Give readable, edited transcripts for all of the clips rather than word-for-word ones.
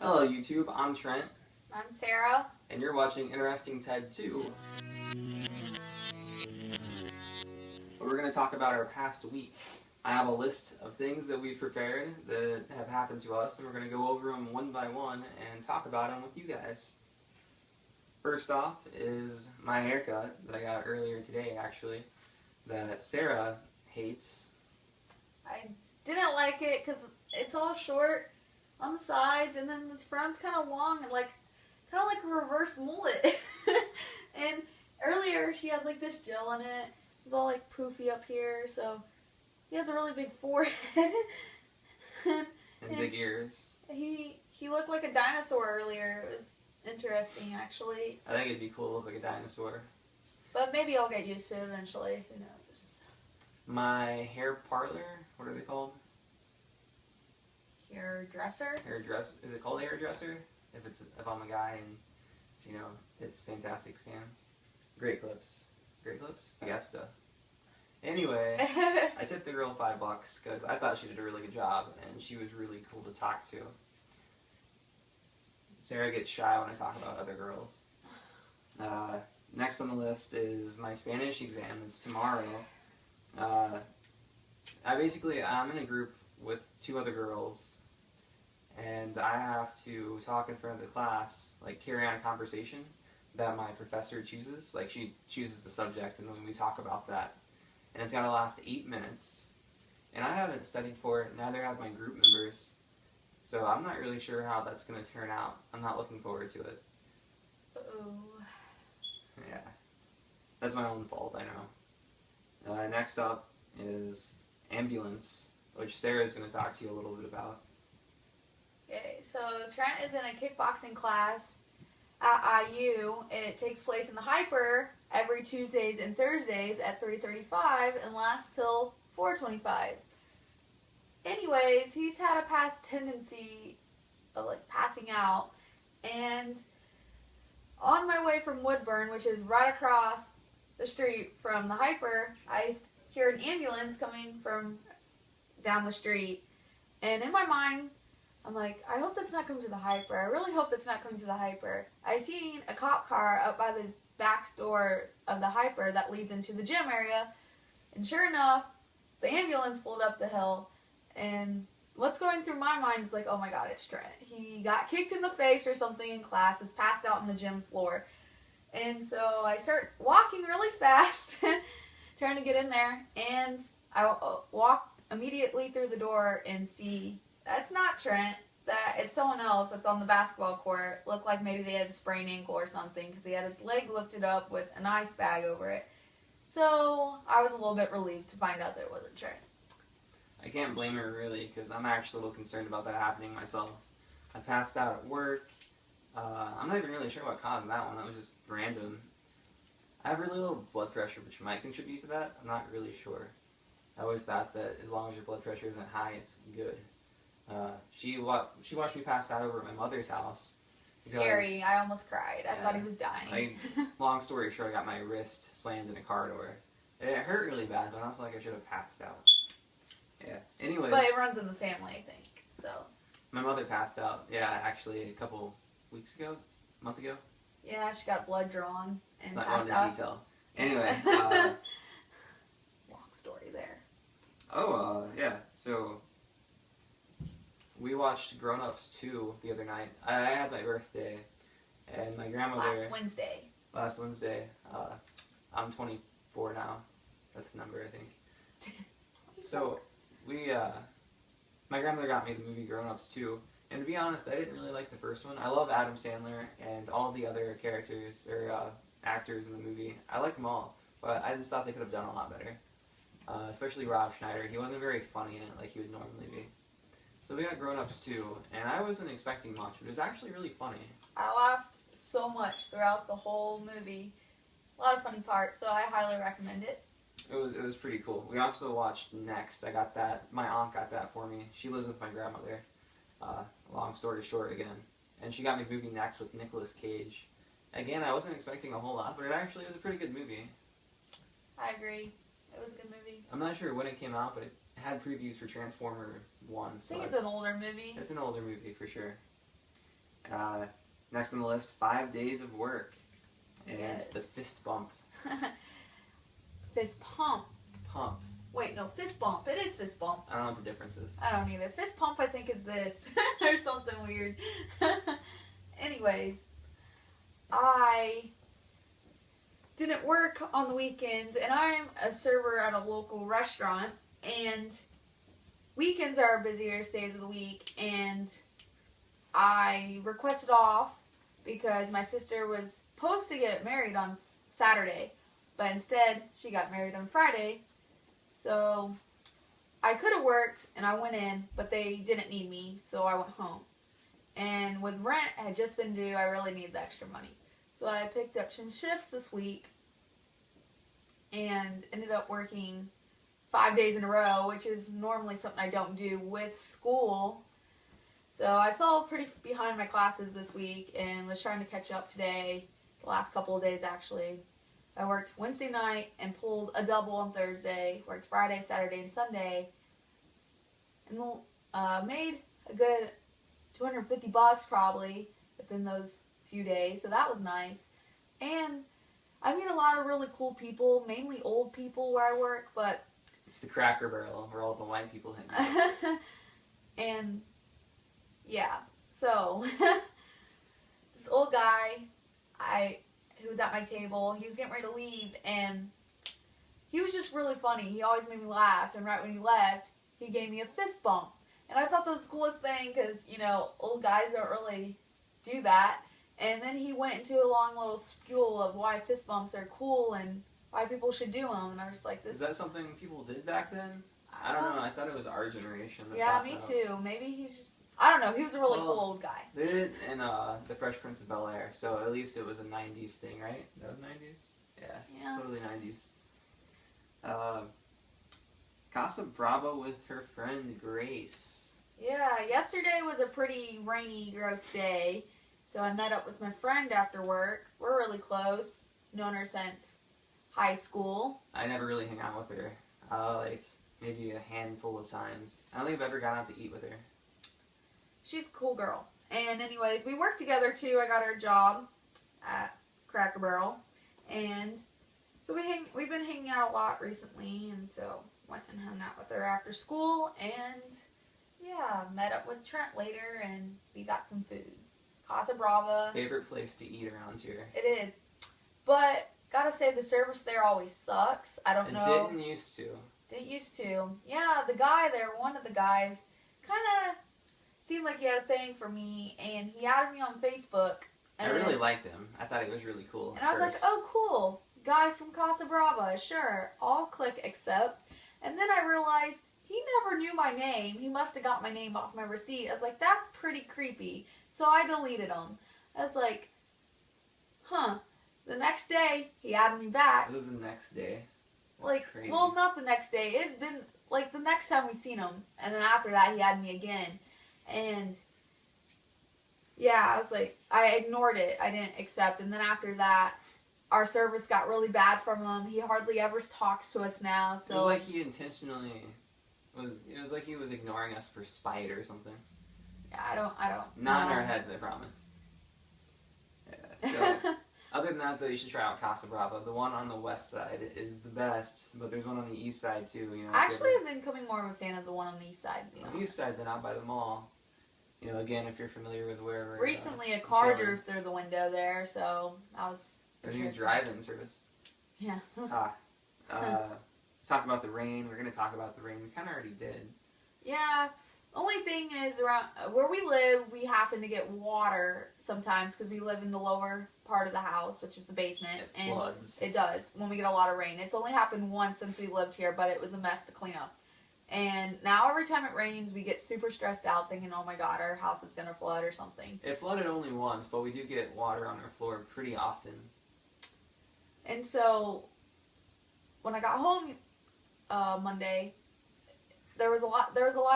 Hello YouTube, I'm Trent. I'm Sarah. And you're watching Interesting Ted 2. We're going to talk about our past week. I have a list of things that we've prepared that have happened to us, and we're going to go over them one by one and talk about them with you guys. First off is my haircut that I got earlier today, actually, that Sarah hates. I didn't like it because it's all short on the sides, and then the front's kind of long and kind of like a reverse mullet. And earlier she had like this gel in it. It was all like poofy up here, so he has a really big forehead. and big ears. He looked like a dinosaur earlier. It was interesting, actually. I think it'd be cool to look like a dinosaur. But maybe I'll get used to it eventually. Who knows? My hair parlor, what are they called? Hairdresser? Is it called a hairdresser? If I'm a guy and, you know, it's fantastic Sam's. Great clips. Great clips? Fiesta. Anyway, I tipped the girl $5 because I thought she did a really good job and she was really cool to talk to. Sarah gets shy when I talk about other girls. Next on the list is my Spanish exam. It's tomorrow. I'm in a group with 2 other girls, and I have to talk in front of the class, like carry on a conversation that my professor chooses. Like she chooses the subject, and then we talk about that. And it's gotta last 8 minutes. And I haven't studied for it, neither have my group members. So I'm not really sure how that's gonna turn out. I'm not looking forward to it. Uh-oh. Yeah. That's my own fault, I know. Next up is ambulance, which Sarah's going to talk to you a little bit about. Okay, so Trent is in a kickboxing class at IU. It takes place in the Hyper every Tuesdays and Thursdays at 3:35 and lasts till 4:25. Anyways, he's had a past tendency of passing out, and on my way from Woodburn, which is right across the street from the Hyper, I hear an ambulance coming from down the street, and in my mind I'm like, I hope that's not coming to the Hyper. I really hope that's not coming to the Hyper. I seen a cop car up by the back door of the Hyper that leads into the gym area, and sure enough, the ambulance pulled up the hill, and what's going through my mind is like, oh my god, it's Trent. He got kicked in the face or something in class, is passed out on the gym floor. And so I start walking really fast, trying to get in there, and I walk immediately through the door and see that's not Trent, that it's someone else that's on the basketball court. Looked like maybe they had a sprained ankle or something because he had his leg lifted up with an ice bag over it. So I was a little bit relieved to find out that it wasn't Trent. I can't blame her really, because I'm actually a little concerned about that happening myself. I passed out at work. I'm not even really sure what caused that one. That was just random. I have really low blood pressure, which might contribute to that. I'm not really sure. I always thought that as long as your blood pressure isn't high, it's good. She watched me pass out over at my mother's house. Scary. I almost cried. I thought he was dying. Long story short, I got my wrist slammed in a car door. It hurt really bad, but I don't feel like I should have passed out. Yeah. Anyways. But it runs in the family, I think. So. My mother passed out. Yeah, actually, a couple weeks ago, a month ago. Yeah, she got blood drawn and not passed going out. into detail. Anyway. Long story there. Yeah. So we watched Grown Ups 2 the other night. I had my birthday, and my grandmother. Last Wednesday. I'm 24 now. That's the number, I think. So my grandmother got me the movie Grown Ups 2, and to be honest, I didn't really like the first one. I love Adam Sandler and all the other characters or actors in the movie. I like them all, but I just thought they could have done a lot better. Especially Rob Schneider. He wasn't very funny in it like he would normally be. So we got Grown Ups 2, and I wasn't expecting much, but it was actually really funny. I laughed so much throughout the whole movie. A lot of funny parts, so I highly recommend it. It was pretty cool. We also watched Next. I got that. My aunt got that for me. She lives with my grandmother. Long story short again. And she got me the movie Next with Nicolas Cage. Again, I wasn't expecting a whole lot, but it actually was a pretty good movie. I agree. It was a good movie. I'm not sure when it came out, but it had previews for Transformer 1. I think it's an older movie. It's an older movie for sure. Next on the list, 5 days of work. And the fist bump. Fist pump. Pump. Wait, no, fist bump. It is fist bump. I don't know what the difference is. I don't either. Fist pump, I think, is this. Or something weird. Anyways, I didn't work on the weekends, and I'm a server at a local restaurant, and weekends are our busiest days of the week, and I requested off because my sister was supposed to get married on Saturday, but instead she got married on Friday. So I could have worked and I went in, but they didn't need me, so I went home. And with rent had just been due, I really needed the extra money. So I picked up some shifts this week and ended up working 5 days in a row, which is normally something I don't do with school. So I fell pretty behind my classes this week and was trying to catch up today, the last couple of days actually. I worked Wednesday night and pulled a double on Thursday, worked Friday, Saturday, and Sunday, and made a good $250 probably within those few days, so that was nice. And I meet a lot of really cool people, mainly old people where I work, but it's the Cracker Barrel where all the white people hang out. And yeah, so this old guy, who was at my table, he was getting ready to leave, and he was just really funny. He always made me laugh, and right when he left, he gave me a fist bump. And I thought that was the coolest thing, because, you know, old guys don't really do that. And then he went into a long little spiel of why fist bumps are cool and why people should do them. And I was just like, this... Is that something people did back then? I don't know. I thought it was our generation. Yeah, me too. Maybe he's just... I don't know. He was a really cool old guy. They did it in The Fresh Prince of Bel-Air, so at least it was a 90s thing, right? That was 90s? Yeah. Totally 90s. Casa Brava with her friend Grace. Yeah, yesterday was a pretty rainy, gross day, so I met up with my friend after work. We're really close. Known her since high school. I never really hang out with her. Like, maybe a handful of times. I don't think I've ever gone out to eat with her. She's a cool girl. And anyways, we work together too. I got her a job at Cracker Barrel. And so we've been hanging out a lot recently, and so went and hung out with her after school, and yeah, met up with Trent later, and we got some food. Casa Brava. Favorite place to eat around here. It is. But gotta say, the service there always sucks. I don't know. It didn't used to. It used to. Yeah, the guy there, one of the guys, kind of seemed like he had a thing for me, and he added me on Facebook. I really liked him. I thought he was really cool. And I was like, oh, cool. Guy from Casa Brava, sure. I'll click accept. And then I realized he never knew my name. He must have got my name off my receipt. I was like, that's pretty creepy. So I deleted him. I was like, huh. The next day, he added me back. This is the next day. That's like, crazy. Well, not the next day. It had been, like, the next time we seen him. And then after that, he added me again. And yeah, I was like, I ignored it. I didn't accept. And then after that, our service got really bad from him. He hardly ever talks to us now. So it was like he intentionally it was like he was ignoring us for spite or something. Yeah, I don't Not in our heads, I promise. Yeah, so other than that though, you should try out Casa Brava. The one on the west side is the best, but there's one on the east side too, you know. Actually, I've been becoming more of a fan of the one on the east side. On the east side, then out by the mall. You know, again, if you're familiar with wherever. Recently, a car drove through the window there, so I was. There's a new drive-in service. Yeah. Talk about the rain. We're going to talk about the rain. We kind of already did. Yeah. Only thing is, around where we live, we happen to get water sometimes because we live in the lower part of the house, which is the basement. It floods. It does when we get a lot of rain. It's only happened once since we lived here, but it was a mess to clean up. And now every time it rains, we get super stressed out thinking, oh my god, our house is going to flood or something. It flooded only once, but we do get water on our floor pretty often. And so, when I got home Monday, there was a lot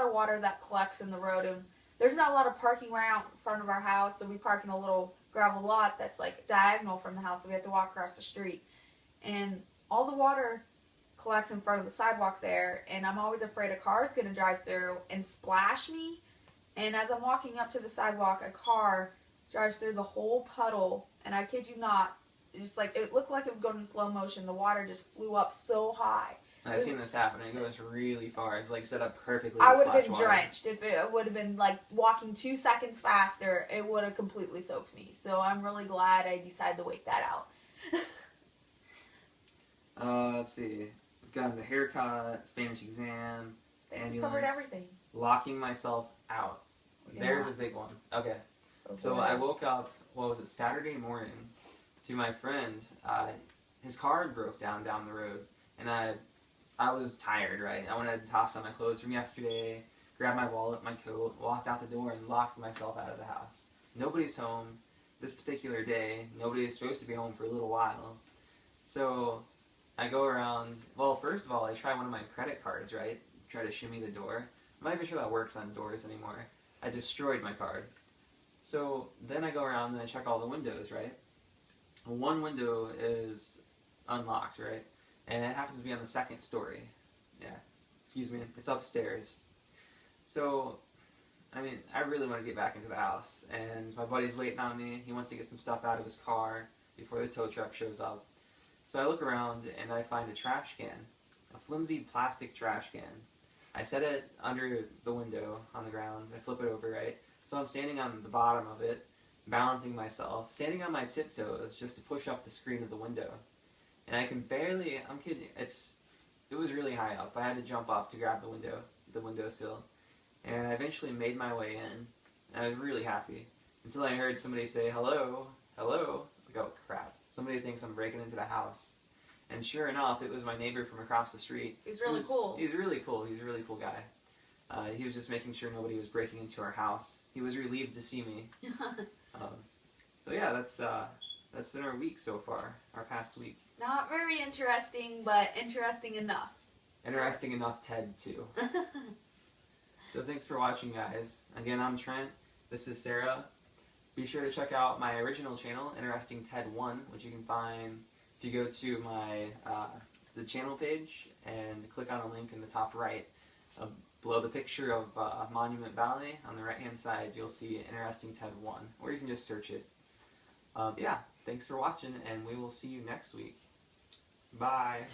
of water that collects in the road, and there's not a lot of parking right out in front of our house, so we park in a little gravel lot that's like diagonal from the house, so we have to walk across the street. And all the water collects in front of the sidewalk there, and I'm always afraid a car is going to drive through and splash me. And as I'm walking up to the sidewalk, a car drives through the whole puddle, and I kid you not, just like it looked like it was going in slow motion. The water just flew up so high. I've seen this happen. It goes really far. It's like set up perfectly. I would have been drenched if it would have been like walking 2 seconds faster. It would have completely soaked me. So I'm really glad I decided to wait that out. Let's see. I've gotten a haircut, Spanish exam, ambulance. Covered everything. Locking myself out. Yeah. There's a big one. Okay. So I woke up, what was it, Saturday morning, to my friend. His car broke down the road. And I was tired, right? I wanted to toss on my clothes from yesterday, grab my wallet, my coat, walked out the door, and locked myself out of the house. Nobody's home this particular day. Nobody is supposed to be home for a little while. So I go around. Well, first of all, I try one of my credit cards, right? Try to shimmy the door. I'm not even sure that works on doors anymore. I destroyed my card. So then I go around and I check all the windows, right? One window is unlocked, right? And it happens to be on the second story. Yeah, excuse me, it's upstairs. So, I mean, I really want to get back into the house. And my buddy's waiting on me. He wants to get some stuff out of his car before the tow truck shows up. So I look around and I find a trash can. A flimsy plastic trash can. I set it under the window on the ground. I flip it over, right? So I'm standing on the bottom of it, balancing myself, standing on my tiptoes just to push up the screen of the window. And I can barely, I'm kidding, it was really high up. I had to jump up to grab the windowsill. And I eventually made my way in. And I was really happy. Until I heard somebody say, hello, hello. Like, oh crap, somebody thinks I'm breaking into the house. And sure enough, it was my neighbor from across the street. He's really cool. He's really cool. He's a really cool guy. He was just making sure nobody was breaking into our house. He was relieved to see me. So yeah, that's been our week so far, our past week. Not very interesting, but interesting enough. Interesting enough, Ted, too. So thanks for watching, guys. Again, I'm Trent. This is Sarah. Be sure to check out my original channel, Interesting Ted 1, which you can find if you go to my the channel page and click on the link in the top right. Below the picture of Monument Valley, on the right-hand side, you'll see Interesting Ted 1, or you can just search it. Yeah, thanks for watching, and we will see you next week. Bye.